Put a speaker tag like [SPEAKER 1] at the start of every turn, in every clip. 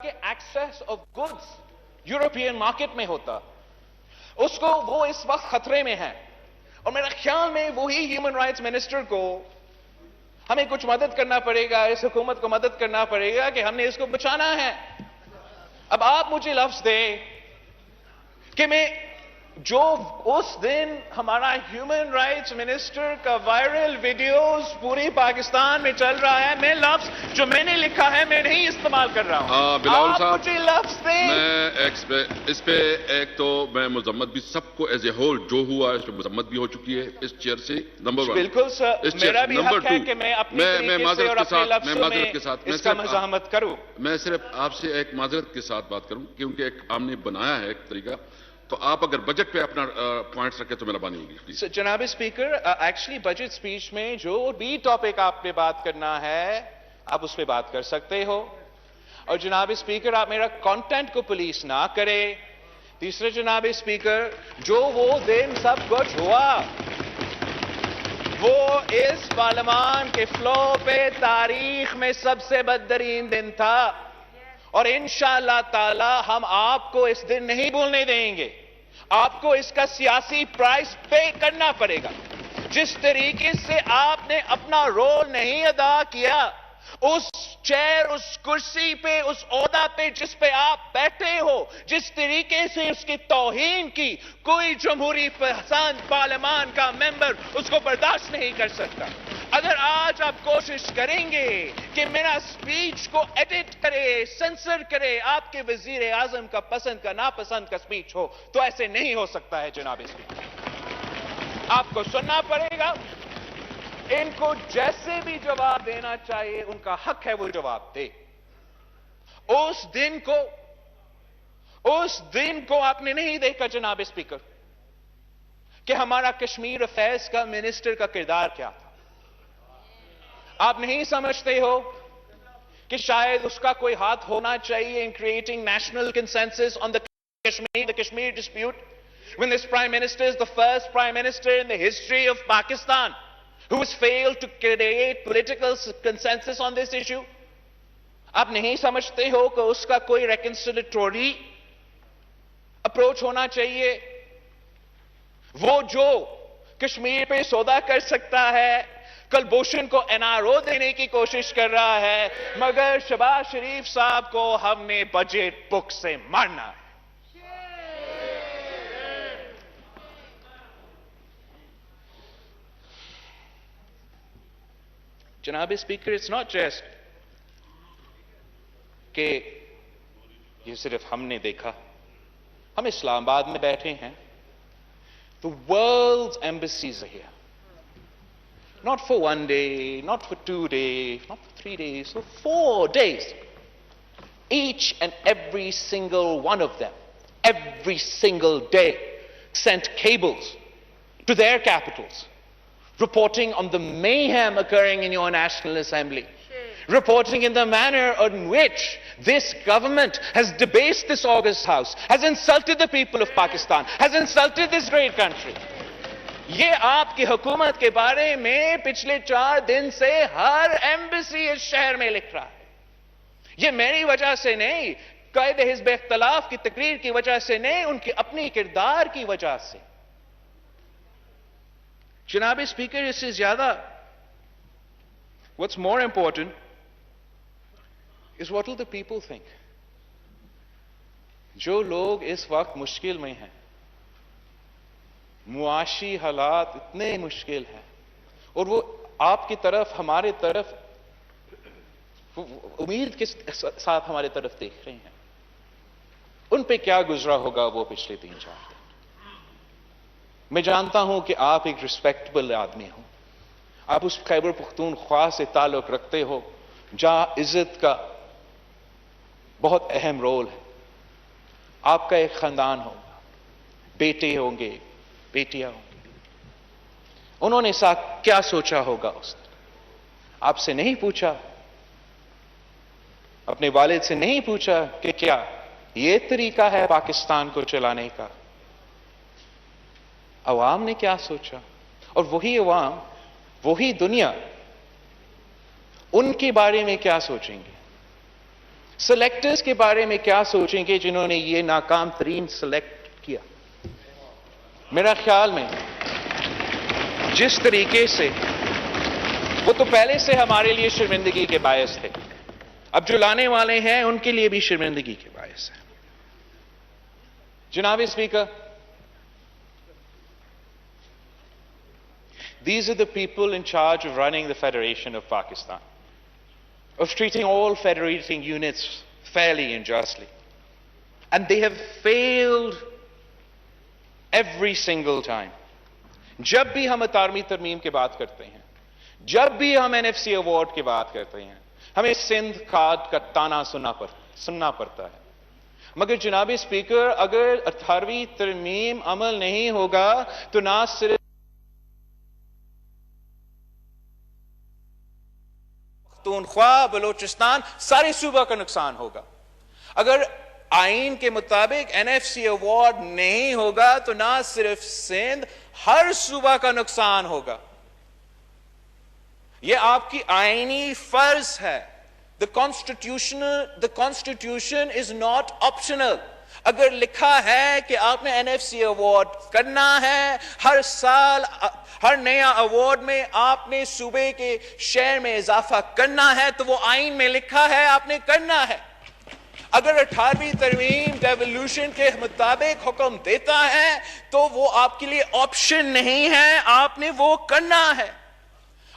[SPEAKER 1] کہ access of goods European market میں ہوتا، اس کو وہ اس وقت خطرے میں ہے، اور میرے خیال میں وہی ہیومن رائٹس منسٹر کو ہمیں کچھ مدد کرنا پڑے گا، اس حکومت کو مدد کرنا پڑے گا کہ ہم نے اس کو بچانا ہے۔ اب آپ مجھے لفظ دیں کہ میں جو اس دن ہمارا ہیومن رائٹس منسٹر کا وائرل ویڈیوز پوری پاکستان میں چل رہا ہے، میں لفظ جو میں نے لکھا ہے میں نہیں استعمال کر رہا ہوں۔
[SPEAKER 2] بلاول
[SPEAKER 1] آپ
[SPEAKER 2] صاحب،
[SPEAKER 1] مجھے لفظ دیں۔
[SPEAKER 2] میں اس پہ ایک تو میں مذمت بھی سب کو ایز اے ہول جو ہوا اس پہ مذمت بھی ہو چکی ہے اس چیئر سے، نمبر 1۔
[SPEAKER 1] بالکل سر، میرا بھی حق ہے کہ میں اپنی طریقے سے اور اپنے لفظوں میں اس کا مزاحمت کروں۔
[SPEAKER 2] میں صرف آپ سے ایک معذرت کے ساتھ بات کروں کیونکہ ایک ہم نے بنایا ہے ایک طریقہ، تو آپ اگر بجٹ پہ اپنا پوائنٹس رکھیں تو مہربانی ہوگی۔
[SPEAKER 1] جناب اسپیکر، ایکچولی بجٹ سپیچ میں جو بھی ٹاپک آپ پہ بات کرنا ہے آپ اس پہ بات کر سکتے ہو، اور جناب اسپیکر آپ میرا کانٹینٹ کو پولیس نہ کرے۔ تیسرے جناب اسپیکر، جو وہ دن سب کچھ ہوا وہ اس پارلیمان کے فلو پہ تاریخ میں سب سے بدترین دن تھا، اور انشاءاللہ تعالی ہم آپ کو اس دن نہیں بھولنے دیں گے۔ آپ کو اس کا سیاسی پرائس پے کرنا پڑے گا۔ جس طریقے سے آپ نے اپنا رول نہیں ادا کیا، اس چیئر، اس کرسی پہ، اس عہدہ پہ جس پہ آپ بیٹھے ہو، جس طریقے سے اس کی توہین کی، کوئی جمہوری پسند پارلیمان کا ممبر اس کو برداشت نہیں کر سکتا۔ اگر آج آپ کوشش کریں گے کہ میرا سپیچ کو ایڈٹ کرے، سنسر کرے، آپ کے وزیر اعظم کا پسند کا ناپسند کا سپیچ ہو، تو ایسے نہیں ہو سکتا ہے جناب اسپیکر۔ آپ کو سننا پڑے گا، ان کو جیسے بھی جواب دینا چاہیے ان کا حق ہے وہ جواب دے۔ اس دن کو آپ نے نہیں دیکھا جناب اسپیکر کہ ہمارا کشمیر افیئرز کا منسٹر کا کردار کیا تھا۔ آپ نہیں سمجھتے ہو کہ شاید اس کا کوئی ہاتھ ہونا چاہیے in creating national consensus on the Kashmir dispute, when this Prime Minister is the first Prime Minister in the history of Pakistan who has failed to create political consensus on this issue? آپ نہیں سمجھتے ہو کہ اس کا کوئی reconciliatory approach ہونا چاہیے؟ وہ جو کشمیر پہ سودا کر سکتا ہے، کلبھوشن کو NRO دینے کی کوشش کر رہا ہے، مگر شہباز شریف صاحب کو ہم نے بجٹ بک سے مارنا ہے۔ جناب اسپیکر، اٹس ناٹ جسٹ کہ یہ صرف ہم نے دیکھا، ہم اسلام آباد میں بیٹھے ہیں۔ The world's embassies are here. Not for 1 day, not for 2 days, not for 3 days, for 4 days. Each and every single one of them, every single day, sent cables to their capitals, reporting on the mayhem occurring in your National Assembly, reporting in the manner in which this government has debased this august house, has insulted the people of Pakistan, has insulted this great country. یہ آپ کی حکومت کے بارے میں پچھلے 4 دن سے ہر embassy اس شہر میں لکھ رہا ہے۔ یہ میری وجہ سے نہیں، قائد حزب اختلاف کی تقریر کی وجہ سے نہیں، ان کی اپنی کردار کی وجہ سے۔ جناب اسپیکر، اس سے زیادہ what's more important is what will the people think. جو لوگ اس وقت مشکل میں ہیں، معاشی حالات اتنے مشکل ہیں، اور وہ آپ کی طرف، ہمارے طرف امید کے ساتھ ہمارے طرف دیکھ رہے ہیں، ان پہ کیا گزرا ہوگا وہ پچھلے 3-4 دن۔ میں جانتا ہوں کہ آپ ایک ریسپیکٹبل آدمی ہو، آپ اس خیبر پختونخوا سے تعلق رکھتے ہو جہاں عزت کا بہت اہم رول ہے۔ آپ کا ایک خاندان ہوگا، بیٹے ہوں گے، بیٹیاں ہوں گی، انہوں نے کیا سوچا ہوگا اس دن؟ آپ سے نہیں پوچھا، اپنے والد سے نہیں پوچھا کہ کیا یہ طریقہ ہے پاکستان کو چلانے کا؟ عوام نے کیا سوچا؟ اور وہی عوام، وہی دنیا ان کے بارے میں کیا سوچیں گے؟ سلیکٹرز کے بارے میں کیا سوچیں گے جنہوں نے یہ ناکام ترین سلیکٹ کیا؟ میرا خیال میں جس طریقے سے وہ تو پہلے سے ہمارے لیے شرمندگی کے باعث تھے، اب جو لانے والے ہیں ان کے لیے بھی شرمندگی کے باعث ہے۔ جناب speaker, these are the people in charge of running the Federation of Pakistan, of treating all federating units fairly and justly. And they have failed every single time. جب بھی ہم 18ویں ترمیم کی بات کرتے ہیں، جب بھی ہم NFC ایوارڈ کی بات کرتے ہیں، ہمیں سندھ کارڈ کا تانا سننا پڑتا ہے۔ مگر جناب اسپیکر، اگر 18ویں ترمیم عمل نہیں ہوگا تو نہ صرف پختونخوا، بلوچستان، سارے صوبہ کا نقصان ہوگا۔ اگر آئین کے مطابق NFC ایوارڈ نہیں ہوگا تو نہ صرف سندھ، ہر صوبہ کا نقصان ہوگا۔ یہ آپ کی آئینی فرض ہے۔ The Constitution is not optional. اگر لکھا ہے کہ آپ نے NFC ایوارڈ کرنا ہے، ہر سال ہر نیا ایوارڈ میں آپ نے صوبے کے شیئر میں اضافہ کرنا ہے تو وہ آئین میں لکھا ہے، آپ نے کرنا ہے۔ اگر 18ویں ترمیم ڈیولیوشن کے مطابق حکم دیتا ہے تو وہ آپ کے لیے آپشن نہیں ہے، آپ نے وہ کرنا ہے۔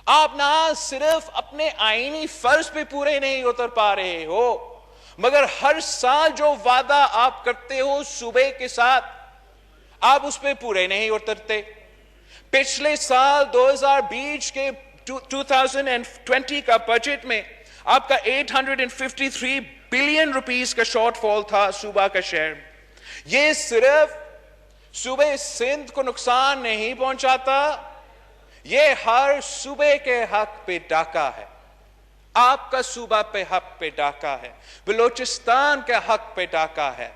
[SPEAKER 1] آپ نہ صرف اپنے آئینی فرض پہ پورے نہیں اتر پا رہے ہو، مگر ہر سال جو وعدہ آپ کرتے ہو صوبے کے ساتھ، آپ اس پہ پورے نہیں اترتے۔ پچھلے سال 2020 کے 2020 کا بجٹ میں آپ کا 853 بلین روپیز کا شارٹ فال تھا صوبہ کا شیئر۔ یہ صرف صوبے سندھ کو نقصان نہیں پہنچاتا، یہ ہر صوبے کے حق پہ ڈاکہ ہے۔ آپ کا صوبہ پہ حق پہ ڈاکہ ہے، بلوچستان کے حق پہ ڈاکہ ہے۔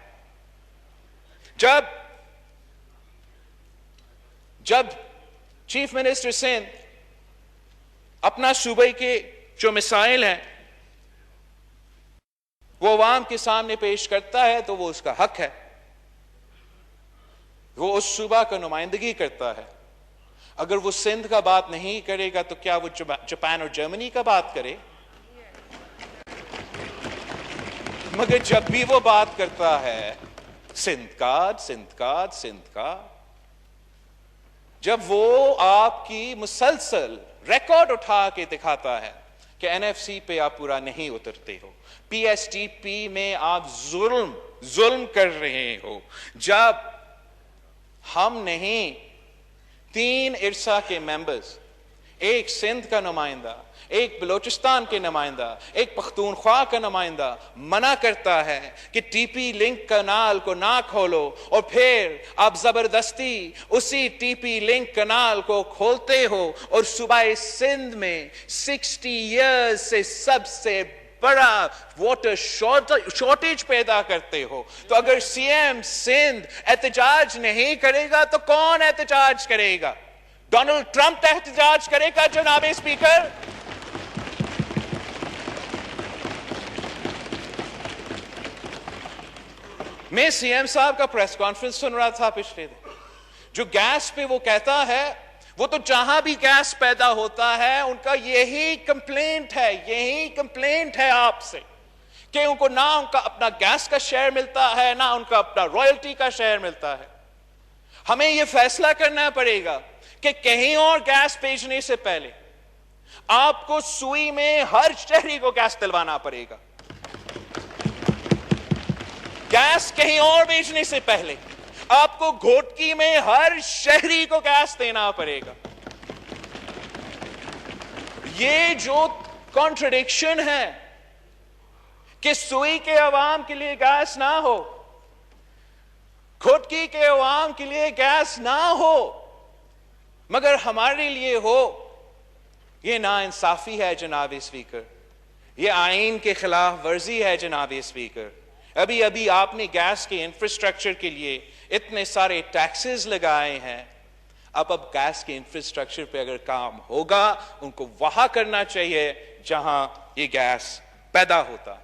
[SPEAKER 1] جب چیف منسٹر سندھ اپنا صوبے کے جو مسائل ہیں وہ عوام کے سامنے پیش کرتا ہے تو وہ اس کا حق ہے، وہ اس صوبہ کا نمائندگی کرتا ہے۔ اگر وہ سندھ کا بات نہیں کرے گا تو کیا وہ جاپان اور جرمنی کا بات کرے؟ مگر جب بھی وہ بات کرتا ہے سندھ کا، جب وہ آپ کی مسلسل ریکارڈ اٹھا کے دکھاتا ہے کہ NFC پہ آپ پورا نہیں اترتے ہو، PSTP میں آپ ظلم کر رہے ہو، جب ہم نہیں 3 ارسا کے ممبرز، ایک سندھ کا نمائندہ، ایک بلوچستان کے نمائندہ، ایک پختونخوا کا نمائندہ منع کرتا ہے کہ ٹی پی لنک کنال کو نہ کھولو، اور پھر آپ زبردستی اسی ٹی پی لنک کنال کو کھولتے ہو اور صوبہ سندھ میں 60 ایئرز سے سب سے بڑا واٹر شارٹیج پیدا کرتے ہو۔ تو اگر CM سندھ احتجاج نہیں کرے گا تو کون احتجاج کرے گا؟ ڈونلڈ ٹرمپ احتجاج کرے گا جناب اسپیکر؟ میں CM صاحب کا پریس کانفرنس سن رہا تھا پچھلے دن، جو گیس پہ وہ کہتا ہے، وہ تو جہاں بھی گیس پیدا ہوتا ہے ان کا یہی کمپلینٹ ہے آپ سے کہ ان کو نہ ان کا اپنا گیس کا شیئر ملتا ہے، نہ ان کا اپنا رائلٹی کا شیئر ملتا ہے۔ ہمیں یہ فیصلہ کرنا پڑے گا کہ کہیں اور گیس بھیجنے سے پہلے آپ کو سوئی میں ہر شہری کو گیس دلوانا پڑے گا۔ گیس کہیں اور بیچنے سے پہلے آپ کو گھوٹکی میں ہر شہری کو گیس دینا پڑے گا۔ یہ جو کانٹرڈکشن ہے کہ سوئی کے عوام کے لیے گیس نہ ہو، گھوٹکی کے عوام کے لیے گیس نہ ہو، مگر ہمارے لیے ہو، یہ ناانصافی ہے جناب اسپیکر، یہ آئین کے خلاف ورزی ہے جناب اسپیکر۔ ابھی آپ نے گیس کے انفراسٹرکچر کے لیے اتنے سارے ٹیکسز لگائے ہیں، اب گیس کے انفراسٹرکچر پہ اگر کام ہوگا ان کو وہاں کرنا چاہیے جہاں یہ گیس پیدا ہوتا ہے۔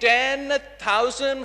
[SPEAKER 1] 10,000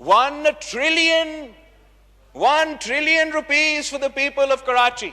[SPEAKER 1] 1 trillion rupees for the people of Karachi.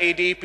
[SPEAKER 1] ADP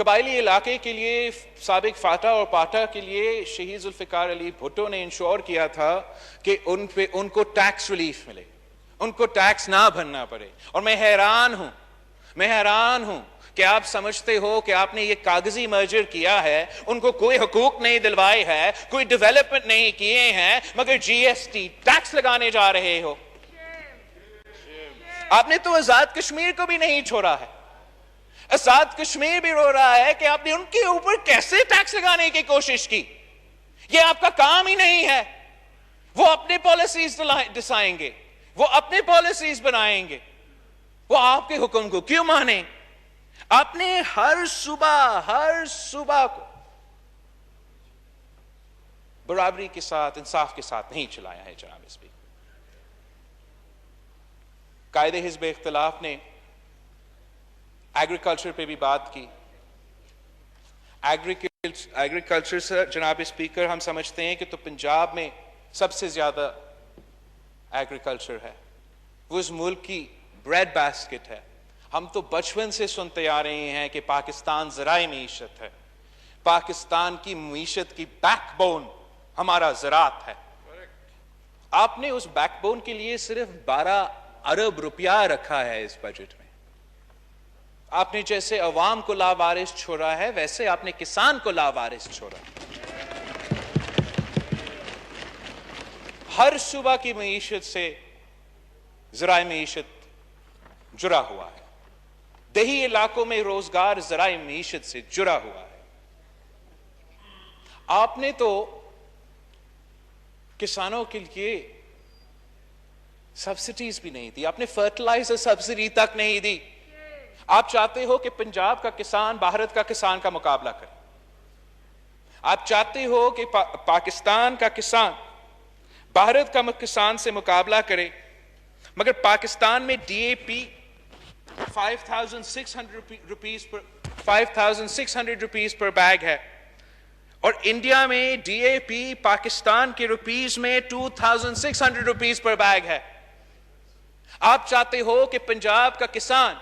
[SPEAKER 1] قبائلی علاقے کے لیے سابق فاٹا اور پاٹا کے لیے شہید ذوالفقار علی بھٹو نے انشور کیا تھا کہ ان کو ٹیکس ریلیف ملے، ان کو ٹیکس نہ بھرنا پڑے. اور میں حیران ہوں کہ آپ سمجھتے ہو کہ آپ نے یہ کاغذی مرجر کیا ہے، ان کو کوئی حقوق نہیں دلوائے ہے، کوئی ڈیولپمنٹ نہیں کیے ہیں، مگر جی ایس ٹی ٹیکس لگانے جا رہے ہو. آپ نے تو آزاد کشمیر کو بھی نہیں چھوڑا ہے. آزاد کشمیر بھی رو رہا ہے کہ آپ نے ان کے اوپر کیسے ٹیکس لگانے کی کوشش کی. یہ آپ کا کام ہی نہیں ہے. وہ اپنے پالیسیز ڈسائیں گے، وہ اپنے پالیسیز بنائیں گے، وہ آپ کے حکم کو کیوں مانیں؟ آپ نے ہر صوبہ کو برابری کے ساتھ، انصاف کے ساتھ نہیں چلایا ہے جناب اسپیکر. قائد حزب اختلاف نے ایگریکلچر پہ بھی بات کی. ایگریکلچر سے جناب اسپیکر ہم سمجھتے ہیں کہ تو پنجاب میں سب سے زیادہ ایگریکلچر ہے، وہ اس ملک کی بریڈ باسکٹ ہے. ہم تو بچپن سے سنتے آ رہے ہیں کہ پاکستان ذرائع معیشت ہے، پاکستان کی معیشت کی بیک بون ہمارا زراعت ہے. آپ نے اس بیک بون کے لیے صرف 12 ارب روپیہ رکھا ہے اس بجٹ میں. آپ نے جیسے عوام کو لاوارث چھوڑا ہے، ویسے آپ نے کسان کو لاوارث چھوڑا. ہر صوبہ کی معیشت سے ذرائع معیشت جڑا ہوا ہے. دیہی علاقوں میں روزگار ذرائع معیشت سے جڑا ہوا ہے. آپ نے تو کسانوں کے لیے سبسڈیز بھی نہیں دی. آپ نے فرٹیلائزر سبسڈی تک نہیں دی. آپ چاہتے ہو کہ پنجاب کا کسان بھارت کا کسان کا مقابلہ کرے. آپ چاہتے ہو کہ پاکستان کا کسان بھارت کا کسان سے مقابلہ کرے، مگر پاکستان میں D A P 5,600 rupees per bag ہے، اور انڈیا میں ڈی اے پی پاکستان کے روپیز میں 2,600 روپیز پر بیگ ہے. آپ چاہتے ہو کہ پنجاب کا کسان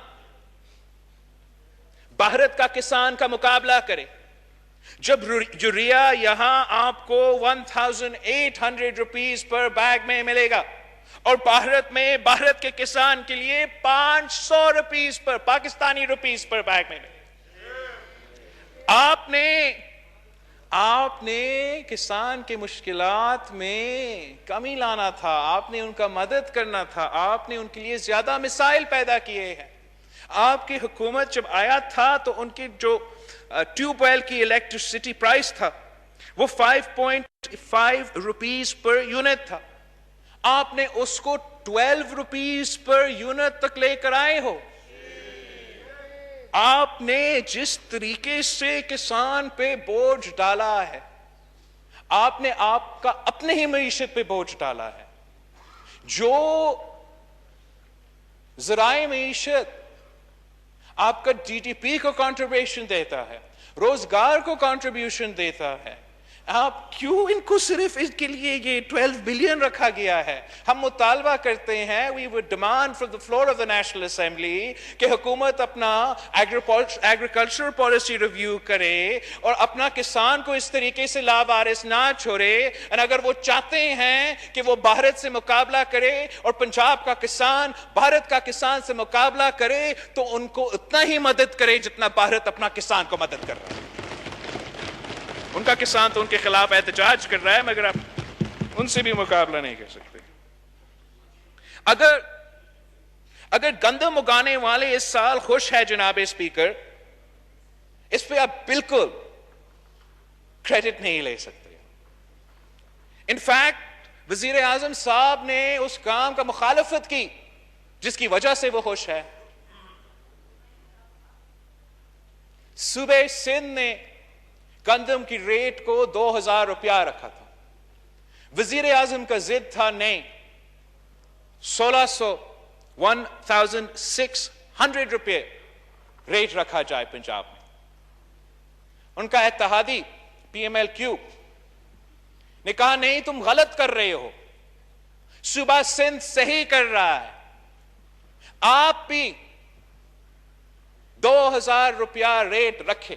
[SPEAKER 1] بھارت کا کسان کا مقابلہ کرے، جب یوریا یہاں آپ کو 1,800 روپیز پر بیگ میں ملے گا، اور بھارت میں بھارت کے کسان کے لیے 500 rupees per, Pakistani rupees per bag میں ملے گا. آپ نے کسان کے مشکلات میں کمی لانا تھا، آپ نے ان کا مدد کرنا تھا، آپ نے ان کے لیے زیادہ مسائل پیدا کیے ہیں. آپ کی حکومت جب آیا تھا تو ان کی جو ٹیوب ویل کی الیکٹریسٹی پرائس تھا وہ 5.5 روپیز پر یونٹ تھا. آپ نے اس کو 12 روپیز پر یونٹ تک لے کر آئے ہو. آپ نے جس طریقے سے کسان پہ بوجھ ڈالا ہے، آپ نے آپ کا اپنے ہی معیشت پہ بوجھ ڈالا ہے. جو ذرائع معیشت آپ کا جی ڈی پی کو کنٹریبیوشن دیتا ہے، روزگار کو کنٹریبیوشن دیتا ہے، آپ کیوں ان کو صرف اس کے لیے یہ 12 بلین رکھا گیا ہے؟ ہم مطالبہ کرتے ہیں، we would demand from the floor of the National Assembly کہ حکومت اپنا ایگریکلچر پالیسی ریویو کرے اور اپنا کسان کو اس طریقے سے لاوارث نہ چھوڑے. اور اگر وہ چاہتے ہیں کہ وہ بھارت سے مقابلہ کرے اور پنجاب کا کسان بھارت کا کسان سے مقابلہ کرے، تو ان کو اتنا ہی مدد کرے جتنا بھارت اپنا کسان کو مدد کر رہا ہے. ان کا کسان تو ان کے خلاف احتجاج کر رہا ہے، مگر آپ ان سے بھی مقابلہ نہیں کر سکتے. اگر گندم اگانے والے اس سال خوش ہے جناب اسپیکر، اس پہ آپ بالکل کریڈٹ نہیں لے سکتے. انفیکٹ وزیر اعظم صاحب نے اس کام کا مخالفت کی جس کی وجہ سے وہ خوش ہے. صوبہ سندھ نے گندم کی ریٹ کو 2,000 روپیہ رکھا تھا. وزیر اعظم کا ضد تھا نہیں، 1,600 روپے ریٹ رکھا جائے پنجاب میں. ان کا اتحادی پی ایم ایل کیو نے کہا نہیں، تم غلط کر رہے ہو، صوبہ سندھ صحیح کر رہا ہے، آپ بھی 2,000 روپیہ ریٹ رکھے.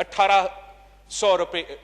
[SPEAKER 1] 1800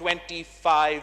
[SPEAKER 1] $25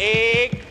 [SPEAKER 1] 1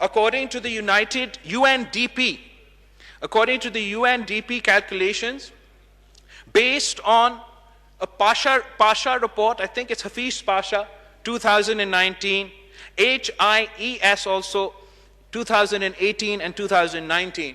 [SPEAKER 1] According to the UNDP calculations, based on a Pasha report, I think it's Hafiz Pasha, 2019, HIES also 2018 and 2019,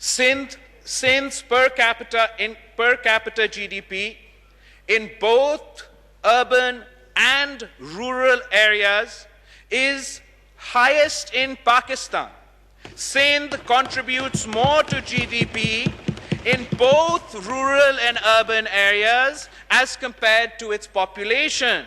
[SPEAKER 1] Sindh's per capita GDP in both urban and rural areas is highest in Pakistan. Sindh contributes more to GDP in both rural and urban areas as compared to its population.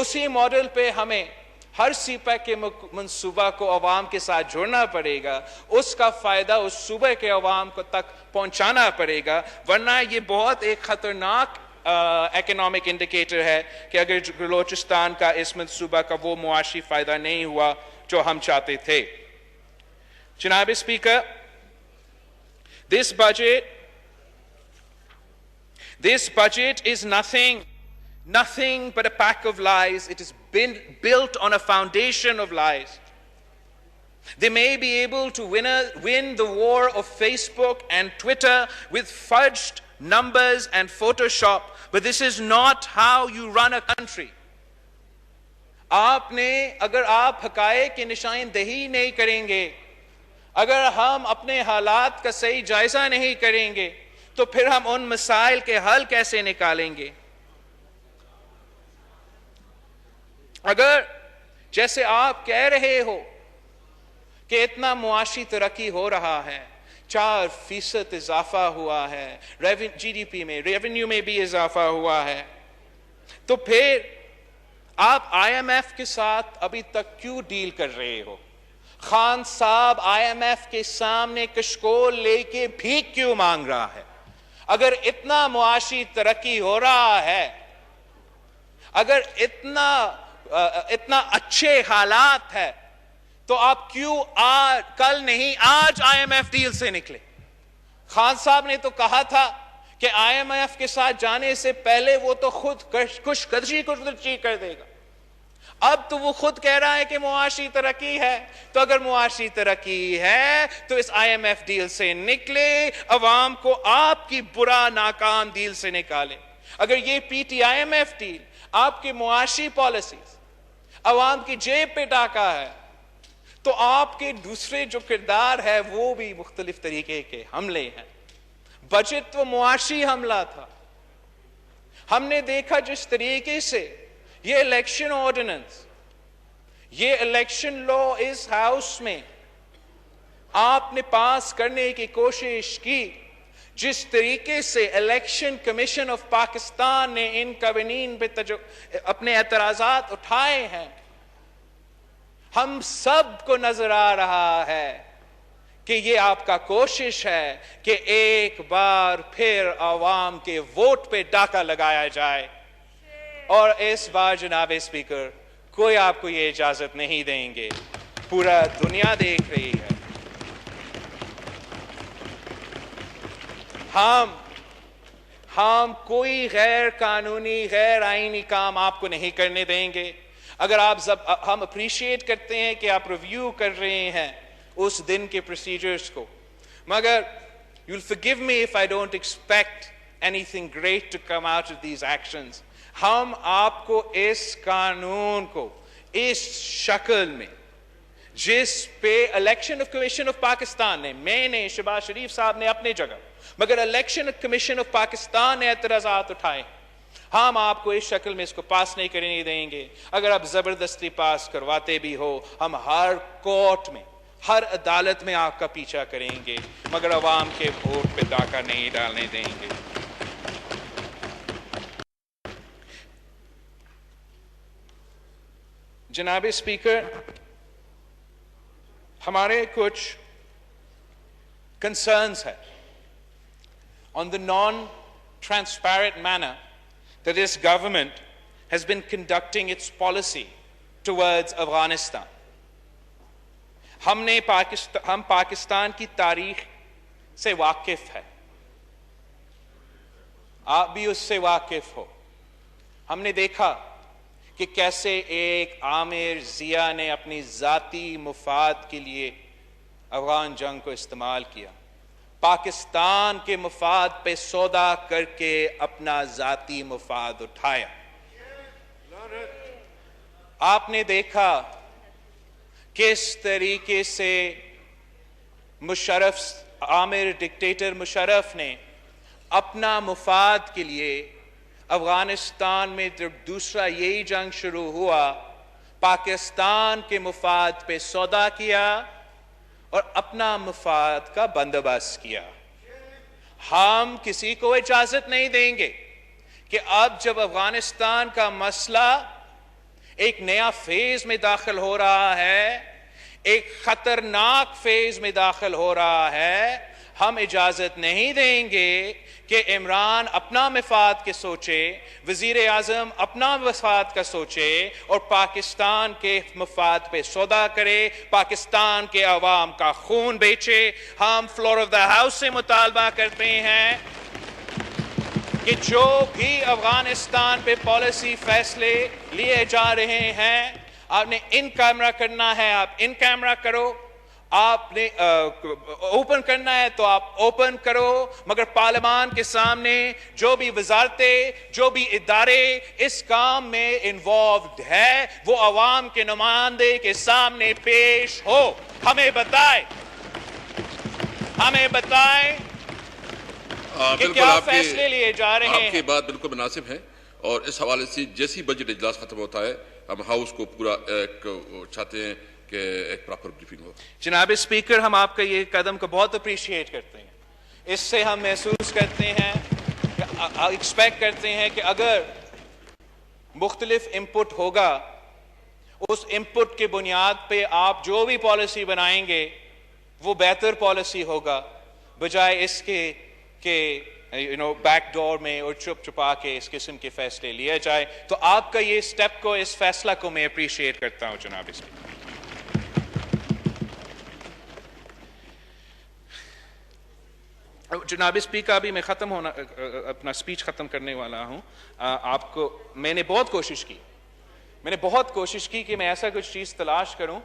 [SPEAKER 1] اسی model پہ ہمیں ہر سی pack کے منصوبہ کو عوام کے ساتھ جوڑنا پڑے گا، اس کا فائدہ اس صوبے کے عوام کو تک پہنچانا پڑے گا، ورنہ یہ بہت ایک خطرناک اکنامک انڈیکیٹر ہے کہ اگر بلوچستان کا اس منصوبہ کا وہ معاشی فائدہ نہیں ہوا جو ہم چاہتے تھے۔ جناب speaker, this budget is nothing but a pack of lies. It has been built on a foundation of lies. They may be able to win the war of Facebook and Twitter with fudged numbers and Photoshop, but this is not how you run a country. اگر آپ حقائق کی نشاندہی نہیں کریں گے، اگر ہم اپنے حالات کا صحیح جائزہ نہیں کریں گے، تو پھر ہم ان مسائل کے حل کیسے نکالیں گے؟ اگر جیسے آپ کہہ رہے ہو کہ اتنا معاشی ترقی ہو رہا ہے، 4% اضافہ ہوا ہے، جی ڈی پی میں، ریونیو میں بھی اضافہ ہوا ہے، تو پھر آپ آئی ایم ایف کے ساتھ ابھی تک کیوں ڈیل کر رہے ہو؟ خان صاحب آئی ایم ایف کے سامنے کشکول لے کے بھیک کیوں مانگ رہا ہے؟ اگر اتنا معاشی ترقی ہو رہا ہے، اگر اتنا اچھے حالات ہے، تو آپ کیوں کل نہیں آج آئی ایم ایف ڈیل سے نکلے؟ خان صاحب نے تو کہا تھا کہ آئی ایم ایف کے ساتھ جانے سے پہلے وہ تو خود کچھ قدرچی کر دے گا۔ اب تو وہ خود کہہ رہا ہے کہ معاشی ترقی ہے، تو اگر معاشی ترقی ہے تو اس آئی ایم ایف ڈیل سے نکلے، عوام کو آپ کی برا ناکام ڈیل سے نکالے۔ اگر یہ P T I M F deal آپ کی معاشی پالیسیز عوام کی جیب پہ ڈاکا ہے، تو آپ کے دوسرے جو کردار ہے وہ بھی مختلف طریقے کے حملے ہیں۔ بجٹ تو معاشی حملہ تھا۔ ہم نے دیکھا جس طریقے سے یہ الیکشن آرڈیننس، یہ الیکشن لا اس ہاؤس میں آپ نے پاس کرنے کی کوشش کی، جس طریقے سے الیکشن کمیشن آف پاکستان نے ان قوانین پہ اپنے اعتراضات اٹھائے ہیں، ہم سب کو نظر آ رہا ہے کہ یہ آپ کا کوشش ہے کہ ایک بار پھر عوام کے ووٹ پہ ڈاکہ لگایا جائے، اور اس بار جناب اسپیکر کوئی آپ کو یہ اجازت نہیں دیں گے۔ پورا دنیا دیکھ رہی ہے۔ ہم کوئی غیر قانونی غیر آئینی کام آپ کو نہیں کرنے دیں گے۔ اگر ہم اپریشیٹ کرتے ہیں کہ آپ ریویو کر رہے ہیں اس دن کے پروسیجرز کو، مگر you'll forgive me if I don't expect anything great to come out of these actions۔ ہم آپ کو اس قانون کو اس شکل میں، جس پہ الیکشن کمیشن آف پاکستان نے، میں نے، شہباز شریف صاحب نے اپنے جگہ، مگر الیکشن کمیشن آف پاکستان نے اعتراضات اٹھائے، ہم آپ کو اس شکل میں اس کو پاس نہیں کرنے دیں گے۔ اگر آپ زبردستی پاس کرواتے بھی ہو، ہم ہر کورٹ میں، ہر عدالت میں آپ کا پیچھا کریں گے، مگر عوام کے ووٹ پہ ڈاکہ نہیں ڈالنے دیں گے۔ جناب اسپیکر، ہمارے کچھ concerns ہیں on the non-transparent manner that this government has been conducting its policy towards Afghanistan۔ ہم پاکستان کی تاریخ سے واقف ہے، آپ بھی اس سے واقف ہو۔ ہم نے دیکھا کہ کیسے ایک عامر ضیاء نے اپنی ذاتی مفاد کے لیے افغان جنگ کو استعمال کیا، پاکستان کے مفاد پہ سودا کر کے اپنا ذاتی مفاد اٹھایا۔ آپ نے دیکھا کس طریقے سے عامر ڈکٹیٹر مشرف نے اپنا مفاد کے لیے افغانستان میں جب دوسرا یہی جنگ شروع ہوا، پاکستان کے مفاد پہ سودا کیا اور اپنا مفاد کا بندوبست کیا۔ ہم کسی کو اجازت نہیں دیں گے کہ اب جب افغانستان کا مسئلہ ایک نیا فیز میں داخل ہو رہا ہے, ایک خطرناک فیز میں داخل ہو رہا ہے. ہم اجازت نہیں دیں گے کہ عمران اپنا مفاد کے سوچے, وزیر اعظم اپنا مفاد کا سوچے اور پاکستان کے مفاد پہ سودا کرے, پاکستان کے عوام کا خون بیچے. ہم فلور آف دا ہاؤس سے مطالبہ کرتے ہیں کہ جو بھی افغانستان پہ پالیسی فیصلے لیے جا رہے ہیں, آپ نے ان کیمرہ کرنا ہے, آپ ان کیمرہ کرو, آپ نے اوپن کرنا ہے تو آپ اوپن کرو, مگر پارلیمان کے سامنے جو بھی وزارتیں, جو بھی ادارے اس کام میں انوالوڈ ہے, وہ عوام کے نمائندے کے سامنے پیش ہو. ہمیں بتائیں کہ کیا فیصلے لیے جا رہے ہیں.
[SPEAKER 3] آپ کی بات بالکل مناسب ہے, اور اس حوالے سے جیسی بجٹ اجلاس ختم ہوتا ہے ہم ہاؤس کو پورا ایک چاہتے ہیں کہ ایک پراپر بریفنگ ہو.
[SPEAKER 1] جناب اسپیکر, ہم آپ کا یہ قدم کو بہت اپریشیٹ کرتے ہیں. اس سے ہم محسوس کرتے ہیں, ایکسپیکٹ کرتے ہیں کہ اگر مختلف انپٹ ہوگا, اس انپٹ کے بنیاد پہ آپ جو بھی پالیسی بنائیں گے وہ بہتر پالیسی ہوگا, بجائے اس کے کہ بیک ڈور میں اور چھپ چھپا کے اس قسم کے فیصلے لیے جائے. تو آپ کا یہ سٹیپ کو, اس فیصلہ کو میں اپریشیٹ کرتا ہوں جناب اسپیکر. جناب اسپیکر, ابھی میں اپنا سپیچ ختم کرنے والا ہوں. آپ کو میں نے بہت کوشش کی کہ میں ایسا کچھ چیز تلاش کروں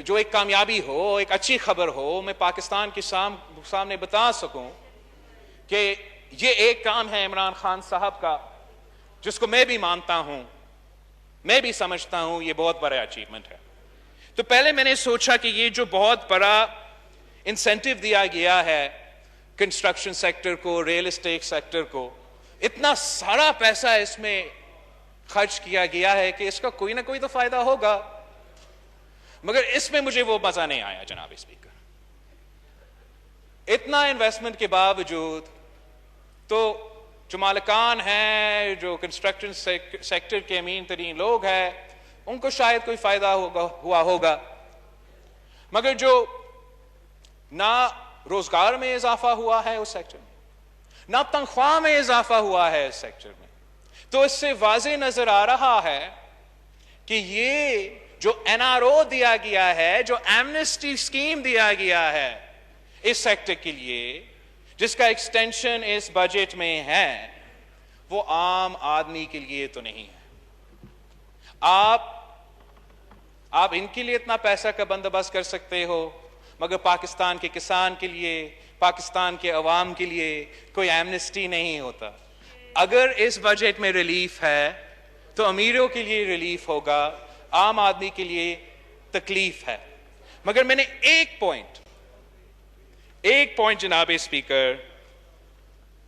[SPEAKER 1] جو ایک کامیابی ہو, ایک اچھی خبر ہو, میں پاکستان کے سامنے بتا سکوں کہ یہ ایک کام ہے عمران خان صاحب کا جس کو میں بھی مانتا ہوں, میں بھی سمجھتا ہوں یہ بہت بڑا اچیومنٹ ہے. تو پہلے میں نے سوچا کہ یہ جو بہت بڑا انسینٹیو دیا گیا ہے کنسٹرکشن سیکٹر کو, ریل اسٹیٹ سیکٹر کو, اتنا سارا پیسہ اس میں خرچ کیا گیا ہے کہ اس کا کوئی نہ کوئی تو فائدہ ہوگا, مگر اس میں مجھے وہ مزہ نہیں آیا جناب اسپیکر. اتنا انویسٹمنٹ کے باوجود تو جو مالکان ہیں, جو کنسٹرکشن سیکٹر کے امین ترین لوگ ہیں, ان کو شاید کوئی فائدہ ہوا ہوگا, مگر جو نہ روزگار میں اضافہ ہوا ہے اس سیکٹر میں, نہ تنخواہ میں اضافہ ہوا ہے اس سیکٹر میں, تو اس سے واضح نظر آ رہا ہے کہ یہ جو این آر او دیا گیا ہے, جو ایمنسٹی اسکیم دیا گیا ہے اس سیکٹر کے لیے, جس کا ایکسٹینشن اس بجٹ میں ہے, وہ عام آدمی کے لیے تو نہیں ہے. آپ ان کے لیے اتنا پیسہ کا بندوبست کر سکتے ہو, مگر پاکستان کے کسان کے لیے, پاکستان کے عوام کے لیے کوئی ایمنسٹی نہیں ہوتا. اگر اس بجٹ میں ریلیف ہے تو امیروں کے لیے ریلیف ہوگا, عام آدمی کے لیے تکلیف ہے. مگر میں نے ایک پوائنٹ جناب اسپیکر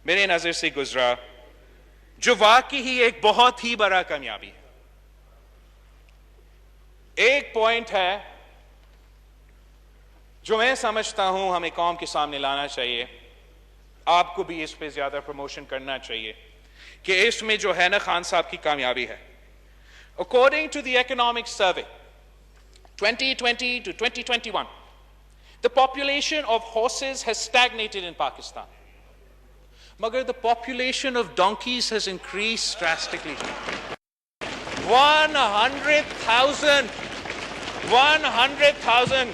[SPEAKER 1] میرے نظر سے گزرا جو واقعی ہی ایک بہت ہی بڑا کامیابی ہے. ایک پوائنٹ ہے جو میں سمجھتا ہوں ہمیں قوم کے سامنے لانا چاہیے, آپ کو بھی اس پہ زیادہ پروموشن کرنا چاہیے کہ اس میں جو ہے نا خان صاحب کی کامیابی ہے. According to the economic survey 2020 to 2021, the population of horses has stagnated in Pakistan. Magar the population of donkeys has increased drastically. 100,000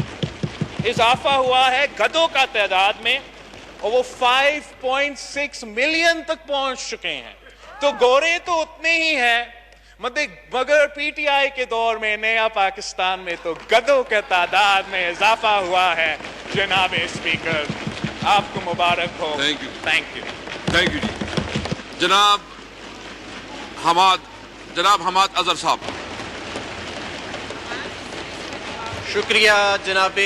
[SPEAKER 1] اضافہ ہوا ہے گدھوں کا تعداد میں, اور وہ 5.6 ملین تک پہنچ چکے ہیں. تو گورے تو اتنے ہی ہیں, مگر پی ٹی آئی کے دور میں نیا پاکستان میں تو گدھوں کے تعداد میں اضافہ ہوا ہے. جناب اسپیکر, آپ کو مبارک ہو. Thank you.
[SPEAKER 3] جناب حماد اظہر صاحب.
[SPEAKER 4] شکریہ جناب